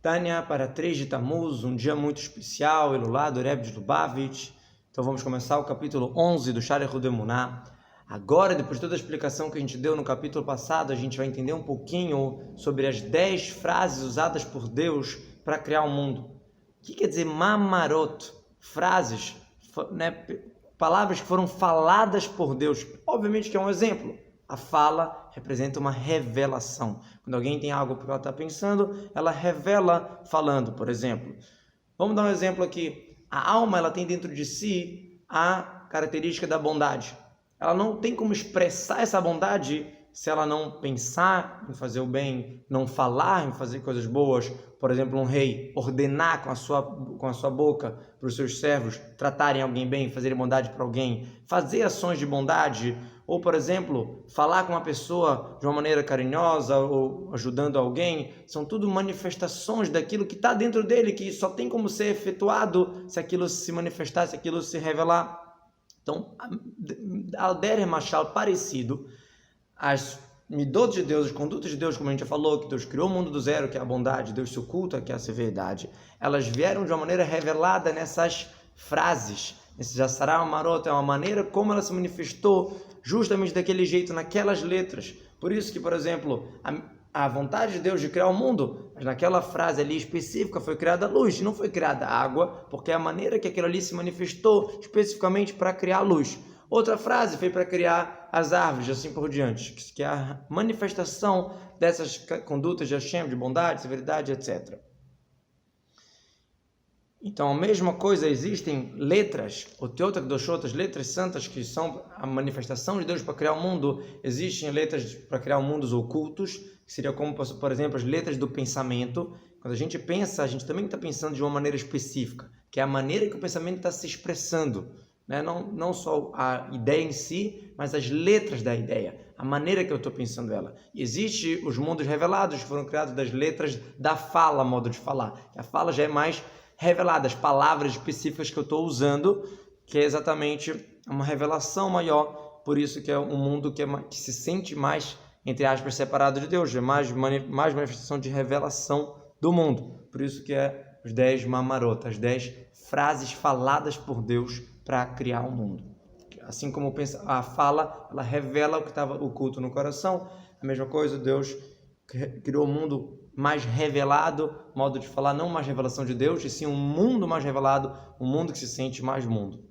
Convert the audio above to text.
Tânia para 3 de Tammuz, um dia muito especial, Ilulá do Rebbe de Lubavitch. Então vamos começar o capítulo 11 do Sharichut Emuná. Agora, depois de toda a explicação que a gente deu no capítulo passado, a gente vai entender um pouquinho sobre as 10 frases usadas por Deus para criar o mundo. O que quer dizer mamarot? Frases, né? Palavras que foram faladas por Deus. Obviamente que é um exemplo. A fala representa uma revelação. Quando alguém tem algo que ela está pensando, ela revela falando, por exemplo. Vamos dar um exemplo aqui. A alma ela tem dentro de si a característica da bondade. Ela não tem como expressar essa bondade se ela não pensar em fazer o bem, não falar em fazer coisas boas. Por exemplo, um rei ordenar com a sua boca para os seus servos tratarem alguém bem, fazerem bondade para alguém, fazer ações de bondade. Ou, por exemplo, falar com uma pessoa de uma maneira carinhosa ou ajudando alguém, são tudo manifestações daquilo que está dentro dele, que só tem como ser efetuado se aquilo se manifestar, se aquilo se revelar. Então, Alder Machal parecido, as midot de Deus, as condutas de Deus, como a gente já falou, que Deus criou o mundo do zero, que é a bondade, Deus se oculta, que é a severidade, elas vieram de uma maneira revelada nessas frases. Esse Jassará Marot é uma maneira como ela se manifestou justamente daquele jeito, naquelas letras. Por isso que, por exemplo, a vontade de Deus de criar o mundo, mas naquela frase ali específica foi criada a luz, não foi criada a água, porque é a maneira que aquilo ali se manifestou especificamente para criar a luz. Outra frase foi para criar as árvores, assim por diante, que é a manifestação dessas condutas de Hashem, de bondade, severidade, etc. Então, a mesma coisa, existem letras, outras letras santas que são a manifestação de Deus para criar o mundo. Existem letras para criar o mundos ocultos, que seria como, por exemplo, as letras do pensamento. Quando a gente pensa, a gente também está pensando de uma maneira específica, que é a maneira que o pensamento está se expressando. Né? Não só a ideia em si, mas as letras da ideia, a maneira que eu estou pensando ela. E existe os mundos revelados, que foram criados das letras da fala, modo de falar. A fala já é mais revelada, as palavras específicas que eu estou usando, que é exatamente uma revelação maior, por isso que é um mundo que se sente mais, entre aspas, separado de Deus, é mais manifestação de revelação do mundo, por isso que é os 10 mamarot, as 10 frases faladas por Deus para criar o mundo. Assim como a fala, ela revela o que estava oculto no coração, a mesma coisa, Deus criou o mundo mais revelado, modo de falar, não mais revelação de Deus, e sim um mundo mais revelado, um mundo que se sente mais mundo.